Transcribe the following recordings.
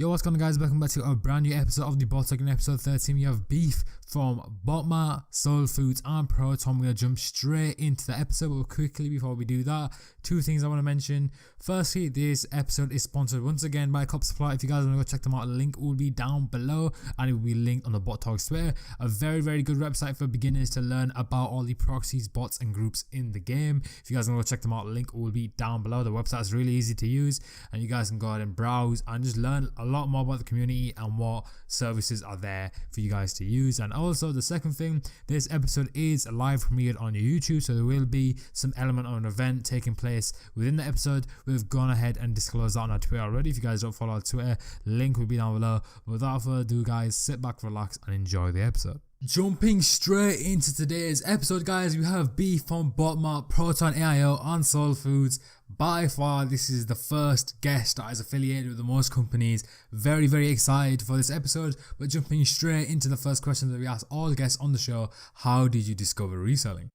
Yo, what's going on, guys? Welcome back to a brand new episode of TheBotTalk. In episode 13, we have beef from Botmart, Soul Foods and Proton. We're going to jump straight into the episode, but quickly before we do that, two things I want to mention. Firstly, this episode is sponsored once again by Cop Supply. If you guys want to go check them out, the link will be down below and it will be linked on the TheBotTalk's Twitter. A very good website for beginners to learn about all the proxies, bots and groups in the game. If you guys want to go check them out, the link will be down below. The website is really easy to use and you guys can go ahead and browse and just learn a lot more about the community and what services are there for you guys to use. And also the second thing, this episode is live premiered on YouTube, so there will be some element of an event taking place within the episode. We've gone ahead and disclosed that on our Twitter already. If you guys don't follow our Twitter, link will be down below. Without further ado, guys, sit back, relax and enjoy the episode. Jumping straight into today's episode, guys, we have beef from Botmart, ProtonAIO and Soul Foods. By far, this is the first guest that is affiliated with the most companies. Very excited for this episode. But jumping straight into the first question that we ask all guests on the show: how did you discover reselling?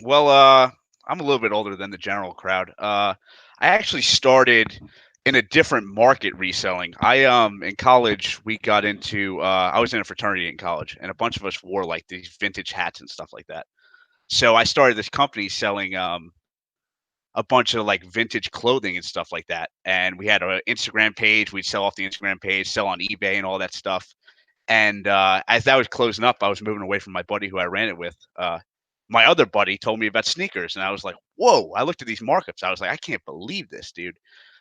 Well, I'm a little bit older than the general crowd. I actually started in a different market reselling. In college we got into I was in a fraternity in college, and a bunch of us wore like these vintage hats and stuff like that. So I started this company selling a bunch of like vintage clothing and stuff like that. And we had an Instagram page. We'd sell off the Instagram page, sell on eBay and all that stuff. And as that was closing up, I was moving away from my buddy who I ran it with. My other buddy told me about sneakers, and I was like, whoa. I looked at these markups. I was like, I can't believe this, dude.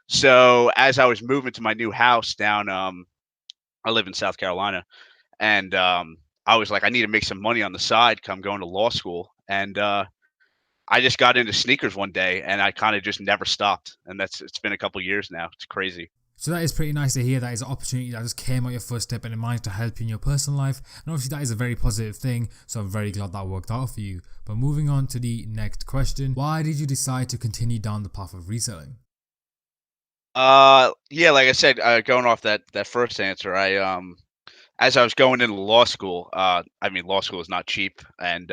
So as I was moving to my new house down, I live in South Carolina, and I was like, I need to make some money on the side come going to law school. And I just got into sneakers one day, and I kind of just never stopped. And it's been a couple years now. It's crazy. So that is pretty nice to hear. That is an opportunity that just came out your first step and it managed to help you in your personal life. And obviously that is a very positive thing. So I'm very glad that worked out for you. But moving on to the next question. Why did you decide to continue down the path of reselling? Yeah, like I said, going off that first answer, as I was going into law school, law school is not cheap. And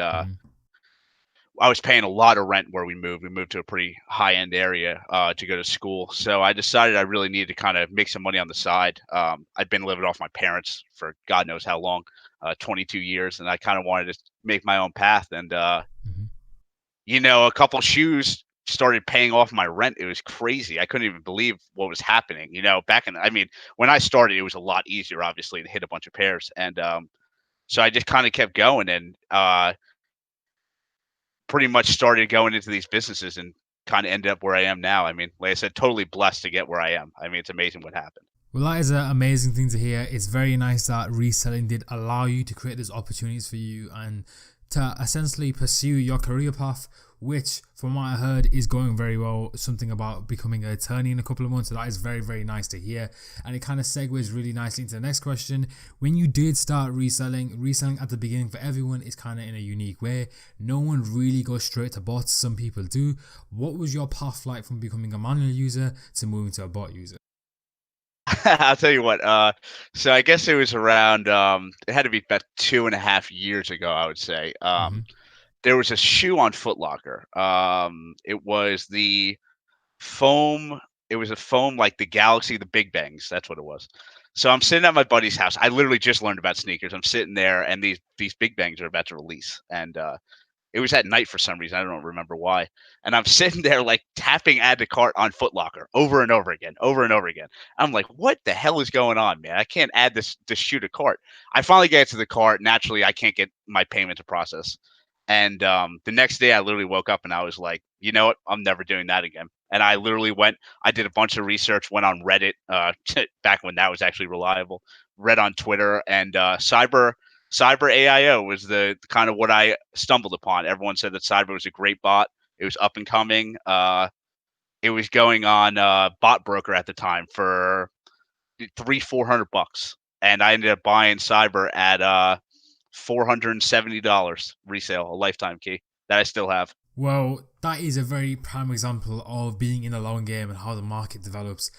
I was paying a lot of rent where we moved. We moved to a pretty high-end area to go to school. So I decided I really needed to kind of make some money on the side. I'd been living off my parents for God knows how long, 22 years, and I kind of wanted to make my own path. And, a couple shoes started paying off my rent. It was crazy. I couldn't even believe what was happening. When I started, it was a lot easier, obviously, to hit a bunch of pairs. And so I just kind of kept going and pretty much started going into these businesses and kind of ended up where I am now. Like I said, totally blessed to get where I am. It's amazing what happened. Well, that is an amazing thing to hear. It's very nice that reselling did allow you to create these opportunities for you and to essentially pursue your career path, which from what I heard is going very well. Something about becoming an attorney in a couple of months. So that is very nice to hear. And it kind of segues really nicely into the next question. When you did start reselling at the beginning for everyone is kind of in a unique way. No one really goes straight to bots. Some people do. What was your path like from becoming a manual user to moving to a bot user? I'll tell you what. So I guess it was around. It had to be about 2.5 years ago, I would say. There was a shoe on Foot Locker. It was the foam. It was a foam like the Galaxy, the Big Bangs. That's what it was. So I'm sitting at my buddy's house. I literally just learned about sneakers. I'm sitting there, and these Big Bangs are about to release, and it was at night for some reason. I don't remember why. And I'm sitting there like tapping add to cart on Foot Locker over and over again. I'm like, what the hell is going on, man? I can't add this shoe to cart. I finally get to the cart. Naturally, I can't get my payment to process. And the next day I literally woke up and I was like, you know what? I'm never doing that again. And I literally I did a bunch of research, went on Reddit, back when that was actually reliable, read on Twitter, and Cyber AIO was the kind of what I stumbled upon. Everyone said that Cyber was a great bot. It was up and coming. It was going on Bot Broker at the time for $400, and I ended up buying Cyber at $470 resale, a lifetime key that I still have. Well, that is a very prime example of being in the long game and how the market develops.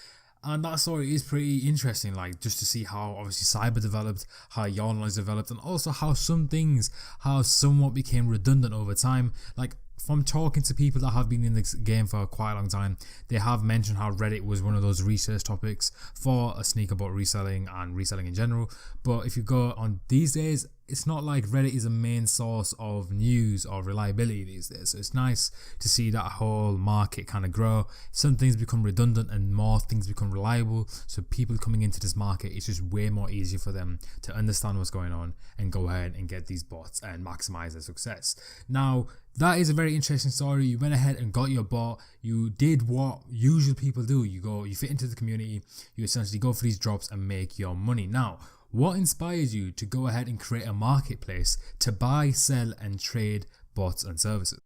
And that story is pretty interesting, like just to see how obviously Cyber developed, how Yarn developed, and also how some things have somewhat became redundant over time. Like from talking to people that have been in this game for quite a long time, they have mentioned how Reddit was one of those research topics for a sneaker bot reselling and reselling in general. But if you go on these days, it's not like Reddit is a main source of news or reliability these days. So it's nice to see that whole market kind of grow. Some things become redundant and more things become reliable. So people coming into this market, it's just way more easier for them to understand what's going on and go ahead and get these bots and maximize their success. Now, that is a very interesting story. You went ahead and got your bot. You did what usual people do. You fit into the community. You essentially go for these drops and make your money. Now, what inspires you to go ahead and create a marketplace to buy, sell, and trade bots and services?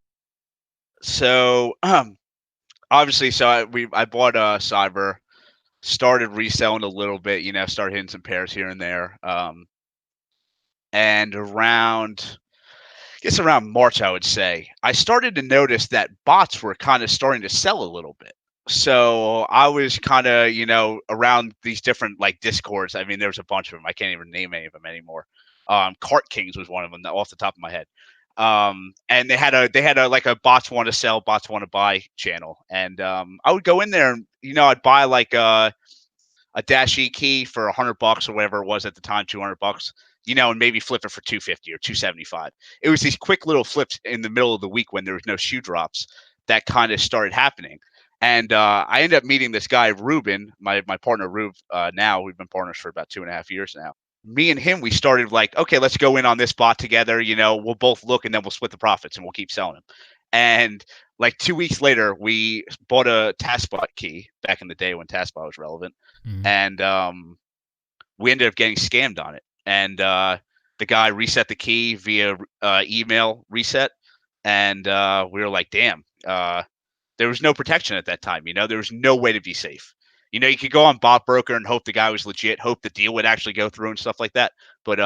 So obviously, I bought Cyber, started reselling a little bit, started hitting some pairs here and there. And around March, I would say, I started to notice that bots were kind of starting to sell a little bit. So I was kind of, around these different like Discords. I mean, there's a bunch of them. I can't even name any of them anymore. Cart Kings was one of them off the top of my head. And they had a like a bots want to sell, bots want to buy channel. And I would go in there and, I'd buy like a Dash E key for $100 or whatever it was at the time, $200, and maybe flip it for 250 or 275. It was these quick little flips in the middle of the week when there was no shoe drops that kind of started happening. And I ended up meeting this guy, Ruben, my partner, Rube. Now we've been partners for about 2.5 years now. Me and him, we started like, okay, let's go in on this bot together. We'll both look and then we'll split the profits and we'll keep selling them. And like 2 weeks later, we bought a TaskBot key back in the day when TaskBot was relevant. Mm. And we ended up getting scammed on it. And the guy reset the key via email reset. And we were like, damn. There was no protection at that time. There was no way to be safe. You could go on Bot Broker and hope the guy was legit, hope the deal would actually go through and stuff like that. But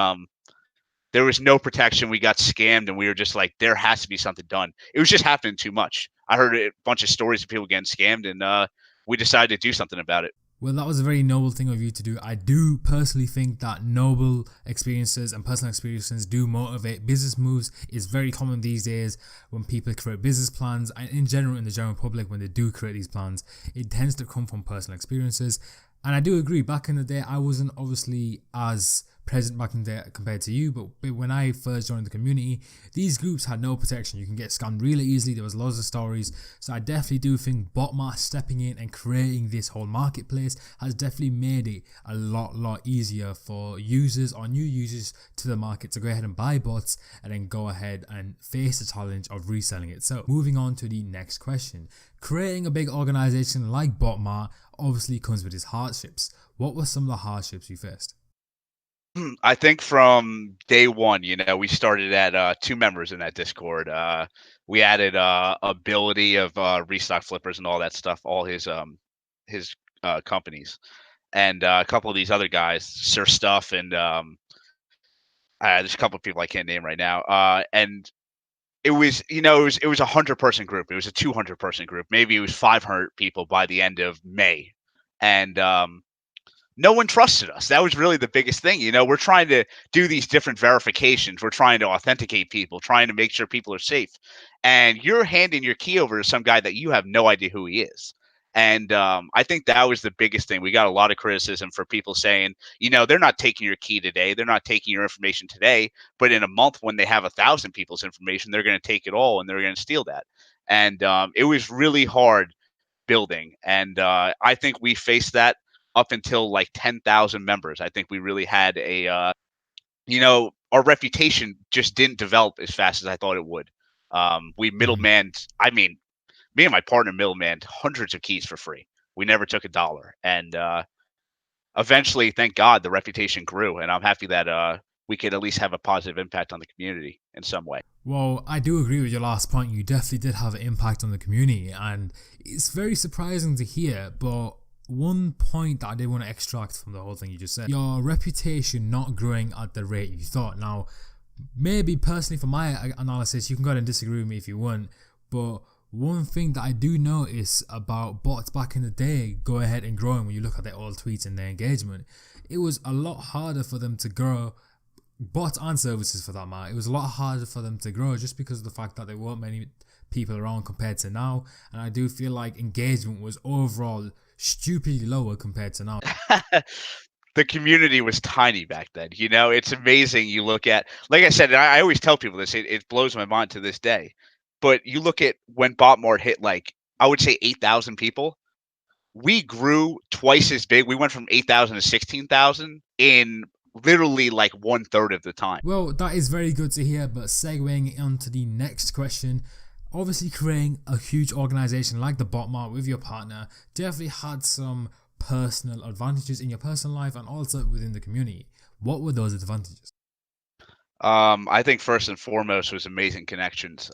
there was no protection. We got scammed, and we were just like, there has to be something done. It was just happening too much. I heard a bunch of stories of people getting scammed, and we decided to do something about it. Well, that was a very noble thing of you to do. I do personally think that noble experiences and personal experiences do motivate. Business moves is very common these days when people create business plans, and in general, in the general public, when they do create these plans, it tends to come from personal experiences. And I do agree, back in the day, I wasn't obviously as present back in the day compared to you, but when I first joined the community, these groups had no protection. You can get scammed really easily. There was lots of stories. So I definitely do think Botmart stepping in and creating this whole marketplace has definitely made it a lot easier for users or new users to the market to go ahead and buy bots and then go ahead and face the challenge of reselling it. So moving on to the next question. Creating a big organization like Botmart obviously comes with its hardships. What were some of the hardships you faced? I think from day one, we started at 2 members in that Discord. We added ability of restock flippers and all that stuff, all his companies, and a couple of these other guys, Sir Stuff, and there's a couple of people I can't name right now. And it was, it was a 100-person group. It was a 200-person group. Maybe it was 500 people by the end of May, and no one trusted us. That was really the biggest thing. We're trying to do these different verifications. We're trying to authenticate people, trying to make sure people are safe. And you're handing your key over to some guy that you have no idea who he is. And I think that was the biggest thing. We got a lot of criticism for people saying, they're not taking your key today. They're not taking your information today. But in a month, when they have 1,000 people's information, they're going to take it all and they're going to steal that. And it was really hard building. And I think we faced that up until like 10,000 members. I think we really had our reputation just didn't develop as fast as I thought it would. We middlemanned, me and my partner middlemanned hundreds of keys for free. We never took $1. And eventually, thank God, the reputation grew. And I'm happy that we could at least have a positive impact on the community in some way. Well, I do agree with your last point. You definitely did have an impact on the community. And it's very surprising to hear, but one point that I did want to extract from the whole thing you just said, your reputation not growing at the rate you thought. Now, maybe personally for my analysis, you can go ahead and disagree with me if you want, but one thing that I do notice about bots back in the day go ahead and growing, when you look at their old tweets and their engagement, it was a lot harder for them to grow, bots and services for that matter. It was a lot harder for them to grow just because of the fact that there weren't many people around compared to now. And I do feel like engagement was overall stupidly lower compared to now. The community was tiny back then. It's amazing. You look at, like I said, and I always tell people this, it blows my mind to this day. But you look at when Botmart hit, like, I would say 8,000 people. We grew twice as big. We went from 8,000 to 16,000 in literally like 1/3 of the time. Well, that is very good to hear, but segueing onto the next question, obviously creating a huge organization like the Botmart with your partner definitely had some personal advantages in your personal life and also within the community. What were those advantages? I think first and foremost was amazing connections.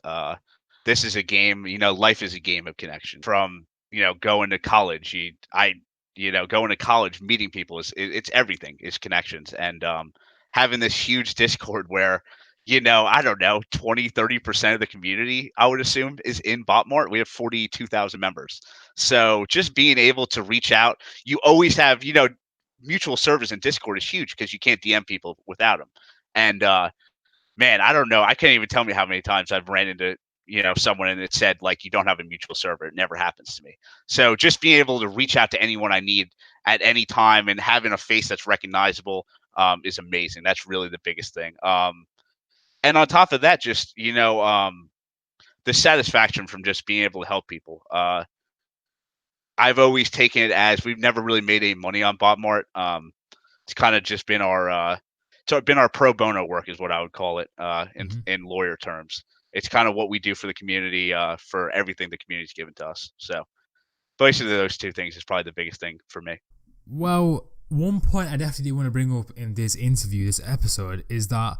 This is a game, life is a game of connection. From, going to college, going to college, meeting people it's everything is connections. And having this huge Discord where, I don't know, 20-30% of the community, I would assume, is in Botmart. We have 42,000 members. So just being able to reach out, you always have, mutual servers in Discord is huge because you can't DM people without them. And man, I don't know. I can't even tell me how many times I've ran into, someone and it said, like, you don't have a mutual server. It never happens to me. So just being able to reach out to anyone I need at any time and having a face that's recognizable is amazing. That's really the biggest thing. And on top of that, just, the satisfaction from just being able to help people. I've always taken it as we've never really made any money on Botmart. It's kind of just been our pro bono work is what I would call it in lawyer terms. It's kind of what we do for the community, for everything the community's given to us. So basically those two things is probably the biggest thing for me. Well, one point I definitely want to bring up in this interview, this episode, is that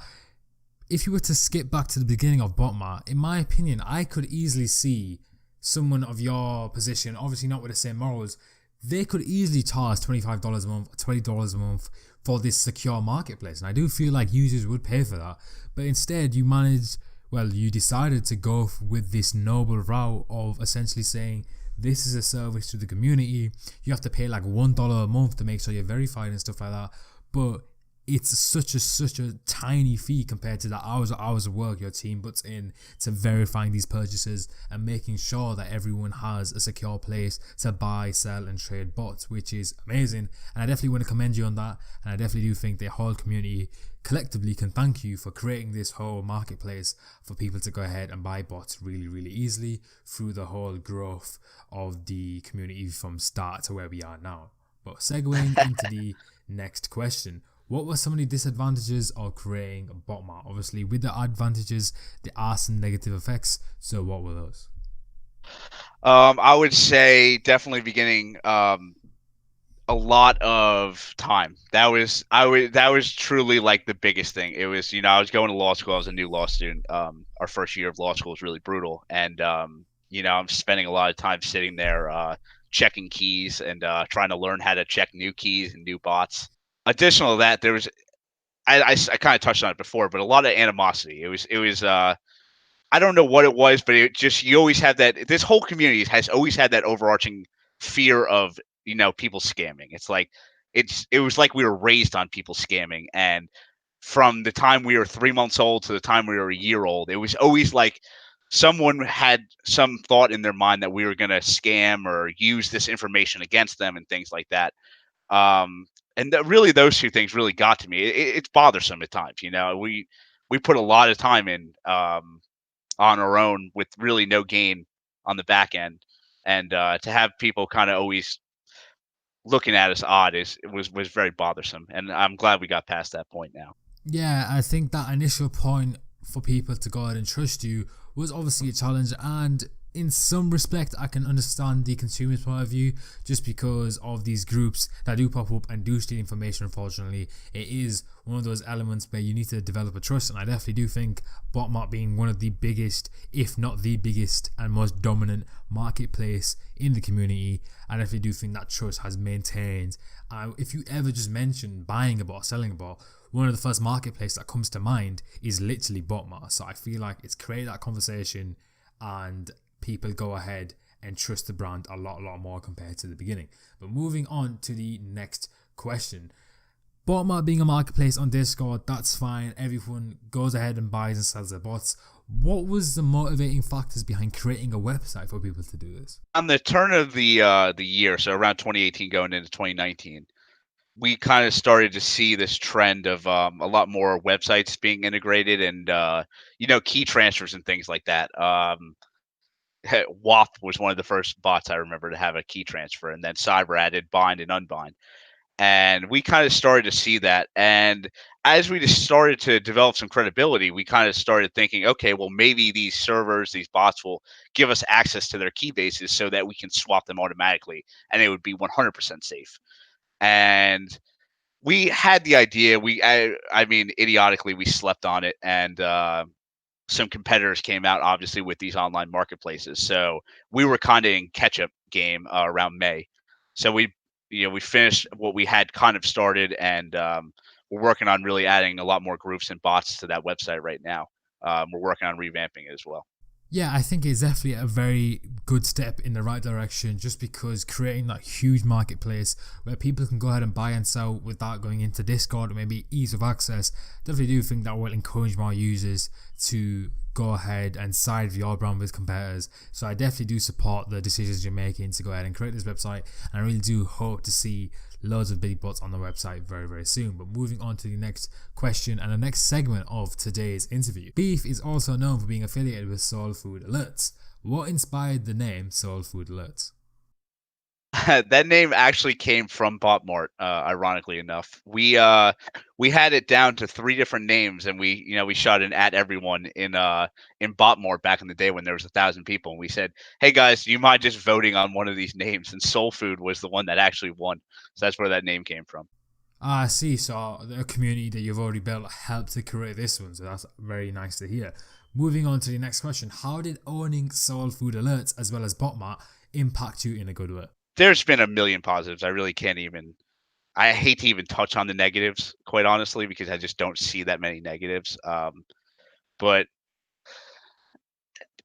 if you were to skip back to the beginning of Botmart, in my opinion, I could easily see someone of your position, obviously not with the same morals, they could easily charge $25 a month, $20 a month for this secure marketplace. And I do feel like users would pay for that. But instead, you decided to go with this noble route of essentially saying, this is a service to the community. You have to pay like $1 a month to make sure you're verified and stuff like that. But it's such a tiny fee compared to the hours of work your team puts in to verifying these purchases and making sure that everyone has a secure place to buy, sell, and trade bots, which is amazing. And I definitely want to commend you on that. And I definitely do think the whole community collectively can thank you for creating this whole marketplace for people to go ahead and buy bots really, really easily through the whole growth of the community from start to where we are now. But segueing into the next question, what were some of the disadvantages of creating a Botmart? Obviously, with the advantages, there are some negative effects. So what were those? I would say definitely beginning a lot of time. That was truly like the biggest thing. It was, I was going to law school. I was a new law student. Our first year of law school was really brutal. And, I'm spending a lot of time sitting there checking keys and trying to learn how to check new keys and new bots. Additional to that, there was, I kind of touched on it before, but a lot of animosity. It was I don't know what it was, but it just, you always have that. This whole community has always had that overarching fear of, people scamming. It was like we were raised on people scamming. And from the time we were 3 months old to the time we were a year old, it was always like someone had some thought in their mind that we were going to scam or use this information against them and things like that. And really, those two things really got to me. It's bothersome at times. We put a lot of time in on our own with really no gain on the back end, and to have people kind of always looking at us odd was very bothersome. And I'm glad we got past that point now. Yeah, I think that initial point for people to go ahead and trust you was obviously a challenge, and in some respect I can understand the consumer's point of view, just because of these groups that do pop up and do steal information. Unfortunately, it is one of those elements where you need to develop a trust, and I definitely do think Botmart being one of the biggest, if not the biggest and most dominant marketplace in the community, I definitely do think that trust has maintained. If you ever just mention buying a bot or selling a bot, one of the first marketplaces that comes to mind is literally Botmart. So I feel like it's created that conversation, and people go ahead and trust the brand a lot more compared to the beginning. But moving on to the next question. Botmart being a marketplace on Discord, that's fine. Everyone goes ahead and buys and sells their bots. What was the motivating factors behind creating a website for people to do this? On the turn of the year, so around 2018 going into 2019, we kind of started to see this trend of a lot more websites being integrated and key transfers and things like that. WAP was one of the first bots I remember to have a key transfer, and then Cyber added bind and unbind. And we kind of started to see that. And as we just started to develop some credibility, we kind of started thinking, okay, well, maybe these servers, these bots will give us access to their key bases so that we can swap them automatically and it would be 100% safe. And we had the idea. I mean, idiotically, we slept on it. And some competitors came out obviously with these online marketplaces. So we were kind of in catch up game around May. So we finished what we had kind of started, and we're working on really adding a lot more groups and bots to that website right now. We're working on revamping it as well. Yeah, I think it's definitely a very good step in the right direction, just because creating that huge marketplace where people can go ahead and buy and sell without going into Discord or maybe ease of access, definitely do think that will encourage more users to go ahead and side with your brand with competitors. So I definitely do support the decisions you're making to go ahead and create this website, and I really do hope to see loads of big bots on the website very, very soon. But moving on to the next question and the next segment of today's interview. Beef is also known for being affiliated with Soul Food Alerts. What inspired the name Soul Food Alerts? That name actually came from Botmart, ironically enough. We had it down to 3 different names, and we shot an at everyone in Botmart back in the day when there was 1,000 people, and we said, "Hey guys, do you mind just voting on one of these names?" And Soul Food was the one that actually won. So that's where that name came from. I see. So the community that you've already built helped to create this one. So that's very nice to hear. Moving on to the next question. How did owning Soul Food Alerts as well as Botmart impact you in a good way? There's been a million positives. I really can't even. I hate to even touch on the negatives, quite honestly, because I just don't see that many negatives. But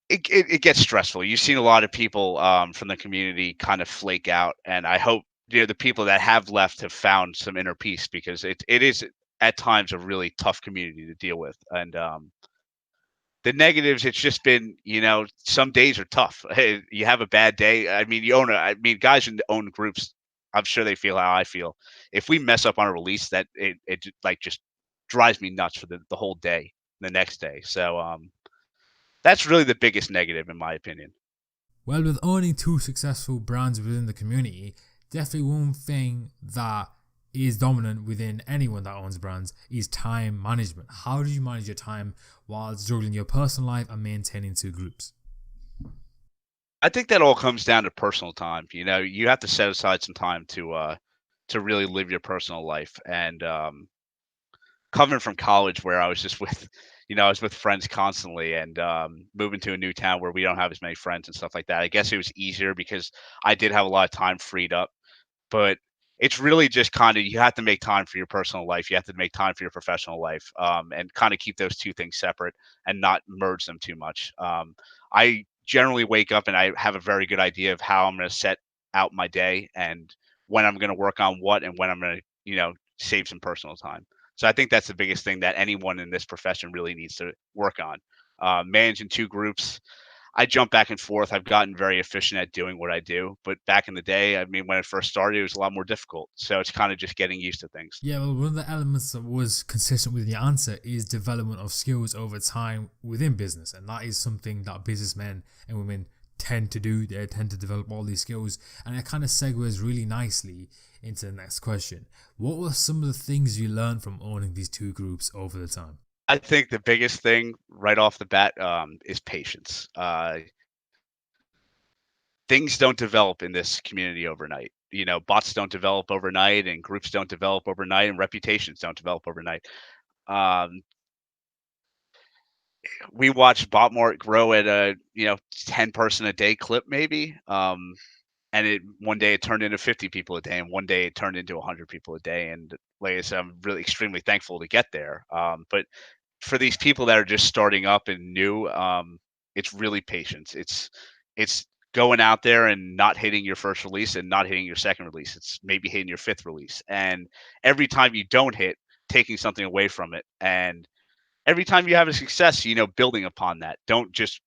it gets stressful. You've seen a lot of people from the community kind of flake out, and I hope the people that have left have found some inner peace, because it is at times a really tough community to deal with. And the negatives, it's just been, some days are tough. Hey, you have a bad day. I mean, I mean, guys who own groups, I'm sure they feel how I feel. If we mess up on a release, that like just drives me nuts for the whole day, the next day. So that's really the biggest negative in my opinion. Well, with owning two successful brands within the community, definitely one thing that is dominant within anyone that owns brands is time management. How do you manage your time while juggling your personal life and maintaining two groups? I think that all comes down to personal time. You have to set aside some time to really live your personal life. And coming from college where I was just with, I was with friends constantly, and moving to a new town where we don't have as many friends and stuff like that. I guess it was easier because I did have a lot of time freed up. But it's really just kind of, you have to make time for your personal life. You have to make time for your professional life, and kind of keep those two things separate and not merge them too much. I generally wake up and I have a very good idea of how I'm going to set out my day and when I'm going to work on what and when I'm going to, save some personal time. So I think that's the biggest thing that anyone in this profession really needs to work on. Managing two groups, I jump back and forth. I've gotten very efficient at doing what I do, but back in the day, I mean, when it first started, it was a lot more difficult. So it's kind of just getting used to things. Yeah, well, one of the elements that was consistent with your answer is development of skills over time within business. And that is something that businessmen and women tend to do. They tend to develop all these skills. And it kind of segues really nicely into the next question. What were some of the things you learned from owning these two groups over the time? I think the biggest thing right off the bat is patience. Things don't develop in this community overnight. Bots don't develop overnight, and groups don't develop overnight, and reputations don't develop overnight. Um, we watched Botmart grow at a 10-person a day clip, maybe. And one day it turned into 50 people a day, and one day it turned into 100 people a day. And like I said, I'm really extremely thankful to get there. But for these people that are just starting up and new, it's really patience. It's going out there and not hitting your first release and not hitting your second release. It's maybe hitting your fifth release, and every time you don't hit, taking something away from it. And every time you have a success, building upon that. Don't just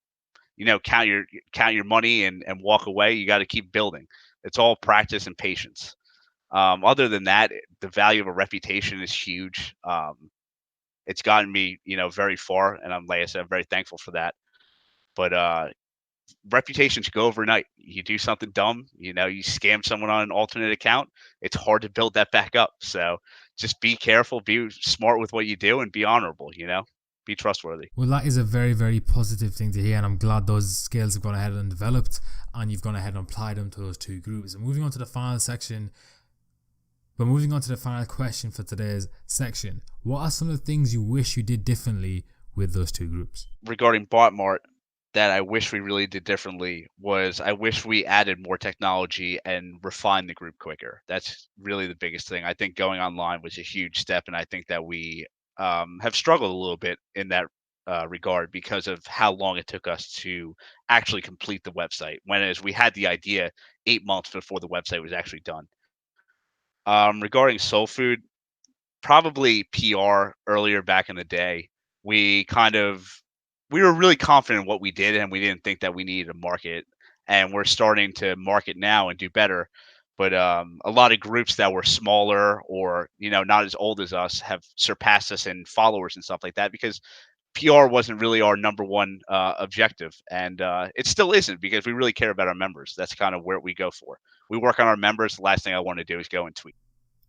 count your money and walk away. You got to keep building. It's all practice and patience. Other than that, the value of a reputation is huge. It's gotten me, very far, and like I said, I'm very thankful for that. But reputations go overnight. You do something dumb, you scam someone on an alternate account. It's hard to build that back up. So just be careful, be smart with what you do, and be honorable. Be trustworthy. Well, that is a very, very positive thing to hear, and I'm glad those skills have gone ahead and developed, and you've gone ahead and applied them to those two groups. And moving on to the final section, but moving on to the final question for today's section, what are some of the things you wish you did differently with those two groups? Regarding Botmart, that I wish we really did differently was I wish we added more technology and refined the group quicker. That's really the biggest thing. I think going online was a huge step, and I think that we have struggled a little bit in that regard because of how long it took us to actually complete the website. Whereas we had the idea 8 months before the website was actually done. Regarding soul food, probably PR earlier back in the day. We kind of we were really confident in what we did, and we didn't think that we needed to market. And we're starting to market now and do better. But a lot of groups that were smaller or not as old as us have surpassed us in followers and stuff like that because PR wasn't really our number one objective, and it still isn't because we really care about our members. That's kind of where we go for. We work on our members. The last thing I want to do is go and tweet.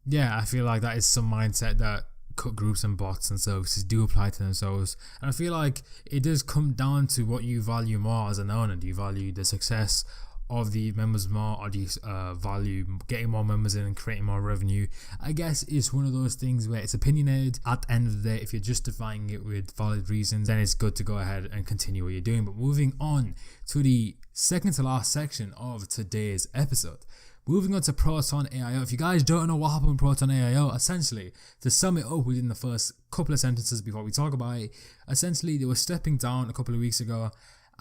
Yeah, I feel like that is some mindset that cut groups and bots and services do apply to themselves. And I feel like it does come down to what you value more as an owner. Do you value the success of the members more, or do you value getting more members in and creating more revenue? I guess it's one of those things where it's opinionated. At the end of the day, if you're justifying it with valid reasons, then it's good to go ahead and continue what you're doing. But moving on to the second to last section of today's episode. Moving on to ProtonAIO. If you guys don't know what happened with ProtonAIO, essentially, to sum it up within the first couple of sentences before we talk about it, essentially they were stepping down a couple of weeks ago,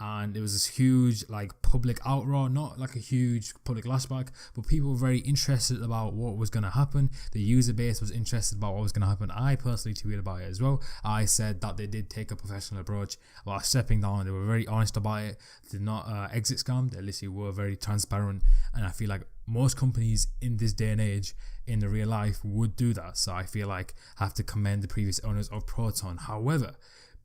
and there was this huge public outroar, not like a huge public lashback, but people were very interested about what was going to happen. The user base was interested about what was going to happen. I personally tweeted about it as well. I said that they did take a professional approach about stepping down. They were very honest about it. They did not exit scam. They literally were very transparent, and I feel like most companies in this day and age in the real life would do that. So I feel like I have to commend the previous owners of Proton. However,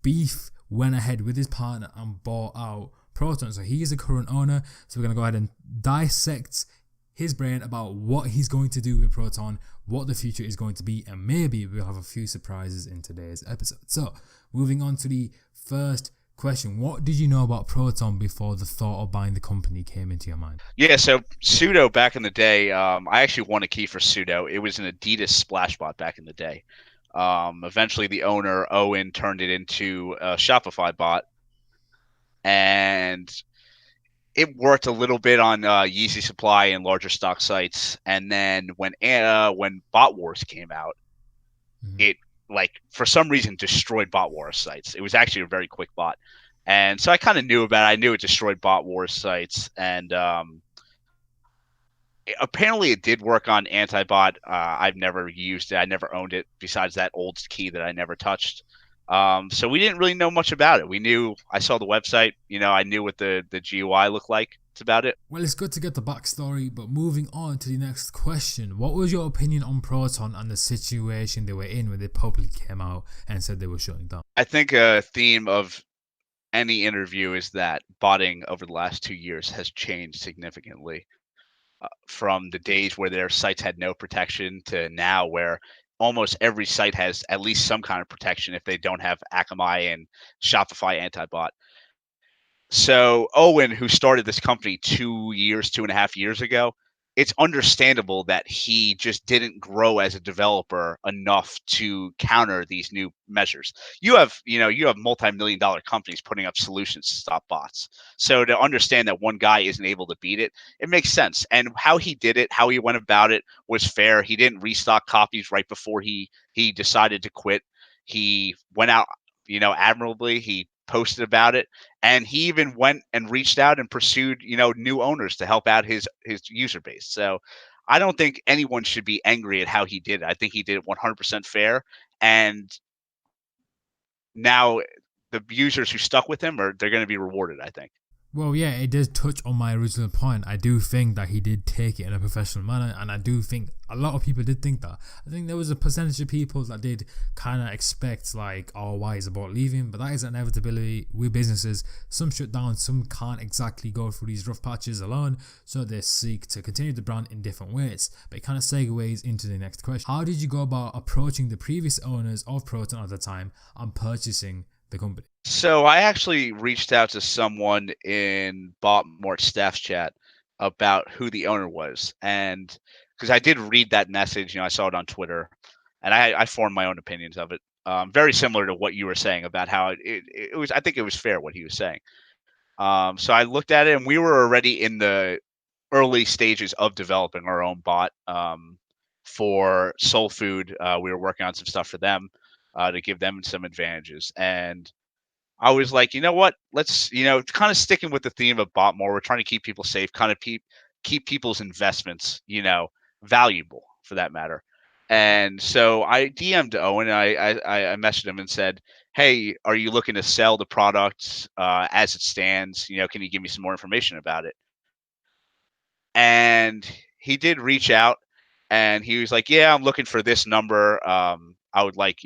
Beef went ahead with his partner and bought out Proton. So he is the current owner. So we're going to go ahead and dissect his brain about what he's going to do with Proton, what the future is going to be, and maybe we'll have a few surprises in today's episode. So moving on to the first question. What did you know about Proton before the thought of buying the company came into your mind? Yeah, so Pseudo back in the day, I actually won a key for Pseudo. It was an Adidas splash bot back in the day. Eventually, the owner, Owen, turned it into a Shopify bot, and it worked a little bit on Yeezy Supply and larger stock sites. And then when Bot Wars came out, it for some reason destroyed Bot Wars sites. It was actually a very quick bot, and so I kind of knew about it. I knew it destroyed Bot Wars sites, and apparently it did work on Antibot. I've never used it. I never owned it besides that old key that I never touched. So we didn't really know much about it. I saw the website, I knew what the GUI looked like. That's about it. Well, it's good to get the backstory, but moving on to the next question. What was your opinion on Proton and the situation they were in when they publicly came out and said they were shutting down? I think a theme of any interview is that botting over the last 2 years has changed significantly. From the days where their sites had no protection to now where almost every site has at least some kind of protection if they don't have Akamai and Shopify Antibot. So Owen, who started this company 2.5 years ago, it's understandable that he just didn't grow as a developer enough to counter these new measures. You have multi-million-dollar companies putting up solutions to stop bots. So to understand that one guy isn't able to beat it, it makes sense. And how he did it, how he went about it was fair. He didn't restock copies right before he decided to quit. He went out, admirably. He posted about it, and he even went and reached out and pursued new owners to help out his user base. So I don't think anyone should be angry at how he did it. I think he did it 100% fair, and now the users who stuck with him they're going to be rewarded, I think. Well, yeah, it does touch on my original point. I do think that he did take it in a professional manner, and I do think a lot of people did think that. I think there was a percentage of people that did kind of expect, like, oh, why is about leaving? But that is an inevitability with businesses. Some shut down, some can't exactly go through these rough patches alone, so they seek to continue the brand in different ways. But it kind of segues into the next question. How did you go about approaching the previous owners of Proton at the time and purchasing the company? So I actually reached out to someone in Botmart staff chat about who the owner was, and because I did read that message, I saw it on Twitter, and I formed my own opinions of it. Very similar to what you were saying about how it was. I think it was fair what he was saying. So I looked at it, and we were already in the early stages of developing our own bot for Soul Food. We were working on some stuff for them to give them some advantages, and I was like, you know what? Let's, kind of sticking with the theme of bot more. We're trying to keep people safe, kind of keep people's investments, valuable for that matter. And so I DM'd Owen. I messaged him and said, "Hey, are you looking to sell the product as it stands? Can you give me some more information about it?" And he did reach out, and he was like, "Yeah, I'm looking for this number. I would like,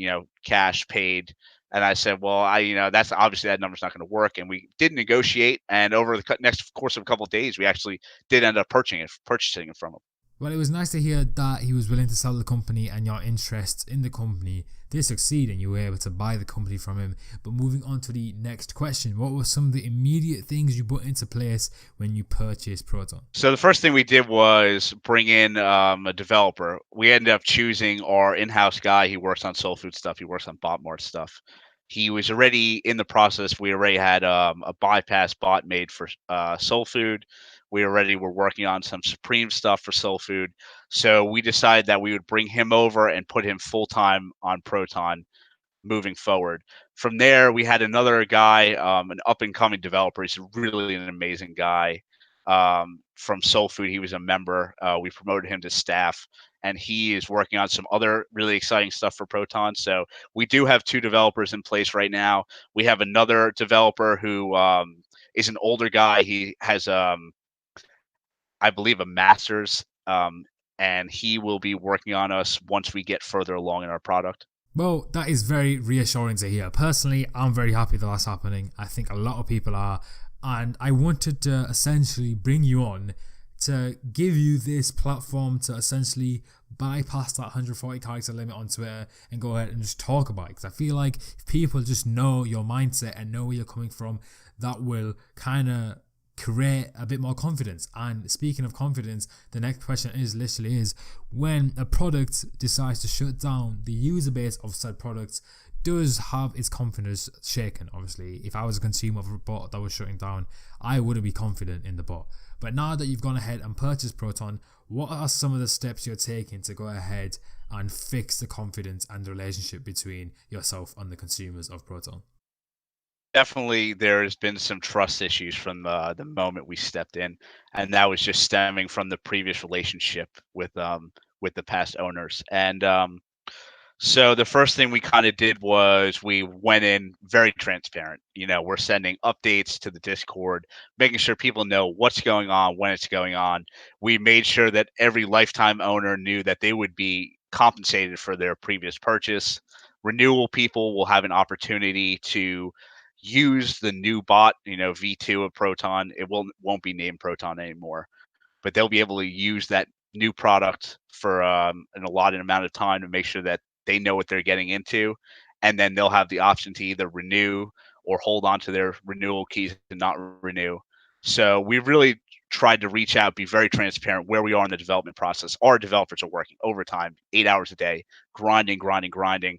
cash paid." And I said, "Well, that's obviously that number's not going to work." And we did negotiate, and over the next course of a couple of days, we actually did end up purchasing it from him. Well, it was nice to hear that he was willing to sell the company and your interest in the company did succeed and you were able to buy the company from him. But moving on to the next question, what were some of the immediate things you put into place when you purchased Proton? So the first thing we did was bring in a developer. We ended up choosing our in-house guy. He works on Soul Food stuff. He works on Botmart stuff. He was already in the process. We already had a bypass bot made for Soul Food. We already were working on some Supreme stuff for Soul Food. So we decided that we would bring him over and put him full time on Proton moving forward. From there, we had another guy, an up and coming developer. He's really an amazing guy. From Soul Food, he was a member. We promoted him to staff, and he is working on some other really exciting stuff for Proton. So we do have two developers in place right now. We have another developer who is an older guy. He has, I believe, a master's, and he will be working on us once we get further along in our product. Well, that is very reassuring to hear. Personally, I'm very happy that that's happening. I think a lot of people are. And I wanted to essentially bring you on to give you this platform to essentially bypass that 140 character limit on Twitter and go ahead and just talk about it. Because I feel like if people just know your mindset and know where you're coming from, that will kind of create a bit more confidence. And speaking of confidence, the next question is literally is when a product decides to shut down, the user base of said products does have its confidence shaken. Obviously, if I was a consumer of a bot that was shutting down, I wouldn't be confident in the bot. But now that you've gone ahead and purchased Proton, what are some of the steps you're taking to go ahead and fix the confidence and the relationship between yourself and the consumers of Proton? Definitely, there's been some trust issues from the moment we stepped in, and that was just stemming from the previous relationship with the past owners. And so the first thing we kind of did was we went in very transparent. We're sending updates to the Discord, making sure people know what's going on, when it's going on. We made sure that every lifetime owner knew that they would be compensated for their previous purchase. Renewal people will have an opportunity to use the new bot, V2 of Proton. It won't be named Proton anymore, but they'll be able to use that new product for an allotted amount of time to make sure that they know what they're getting into, and then they'll have the option to either renew or hold on to their renewal keys and not renew. So we really tried to reach out, be very transparent where we are in the development process. Our developers are working overtime, 8 hours a day, grinding, grinding, grinding.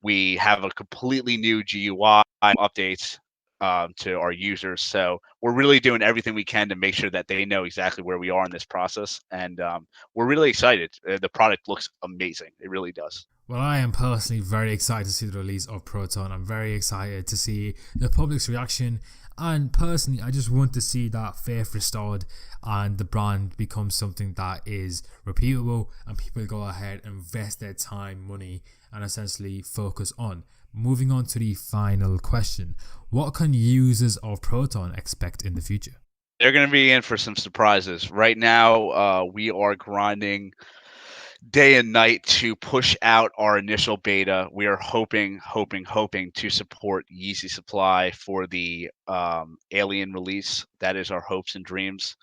We have a completely new GUI updates to our users. So we're really doing everything we can to make sure that they know exactly where we are in this process. And we're really excited. The product looks amazing. It really does. Well, I am personally very excited to see the release of Proton. I'm very excited to see the public's reaction. And personally, I just want to see that faith restored and the brand become something that is repeatable and people go ahead and invest their time, money, and essentially focus on. Moving on to the final question. What can users of Proton expect in the future? They're going to be in for some surprises. Right now, we are grinding day and night to push out our initial beta. We are hoping to support Yeezy Supply for the Alien release. That is our hopes and dreams.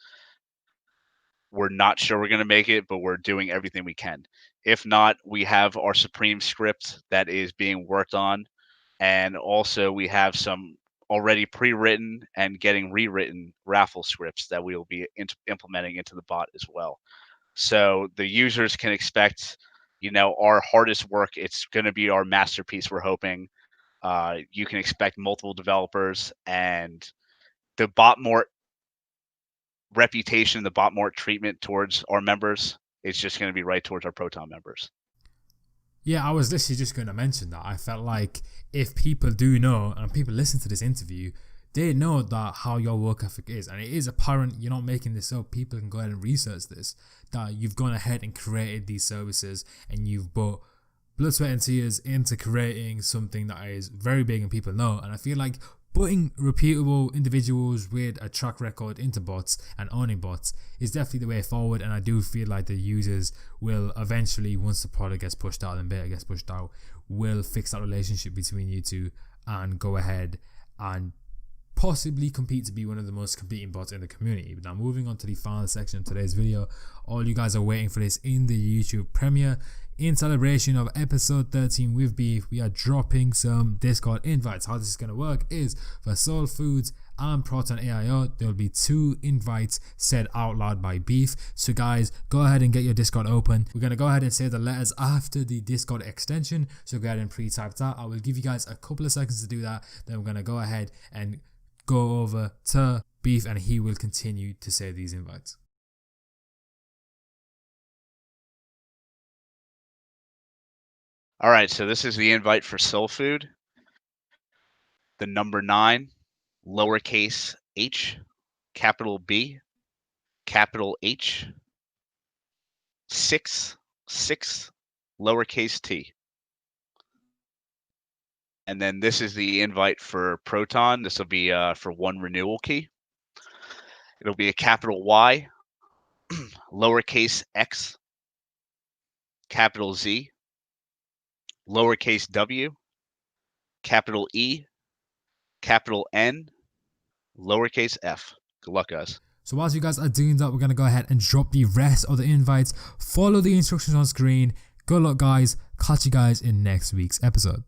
We're not sure we're going to make it, but we're doing everything we can. If not, we have our Supreme script that is being worked on. And also we have some already pre-written and getting rewritten raffle scripts that we will be implementing into the bot as well. So the users can expect, our hardest work. It's going to be our masterpiece, we're hoping. You can expect multiple developers, and the Botmart reputation, the Botmart treatment towards our members is just going to be right towards our Proton members. Yeah, I was literally just going to mention that. I felt like if people do know and people listen to this interview, they know that how your work ethic is. And it is apparent, you're not making this up. People can go ahead and research this, that you've gone ahead and created these services and you've put blood, sweat and tears into creating something that is very big and people know. And I feel like putting reputable individuals with a track record into bots and owning bots is definitely the way forward. And I do feel like the users will eventually, once the product gets pushed out and beta gets pushed out, will fix that relationship between you two and go ahead and possibly compete to be one of the most competing bots in the community. But now moving on to the final section of today's video, all you guys are waiting for this in the YouTube premiere. In celebration of episode 13 with Beef, we are dropping some Discord invites. How this is going to work is for Soul Foods and ProtonAIO, there will be 2 invites said out loud by Beef. So guys, go ahead and get your Discord open. We're going to go ahead and say the letters after the Discord extension. So go ahead and pre-type that. I will give you guys a couple of seconds to do that. Then we're going to go ahead and go over to Beef and he will continue to say these invites. All right, so this is the invite for Soul Food. The number 9, lowercase h, capital B, capital H, 6, lowercase t. And then this is the invite for Proton. This will be for 1 renewal key. It'll be a capital Y, lowercase x, capital Z, lowercase w, capital E, capital N, lowercase f. Good luck, guys. So whilst you guys are doing that, we're going to go ahead and drop the rest of the invites. Follow the instructions on screen. Good luck, guys. Catch you guys in next week's episode.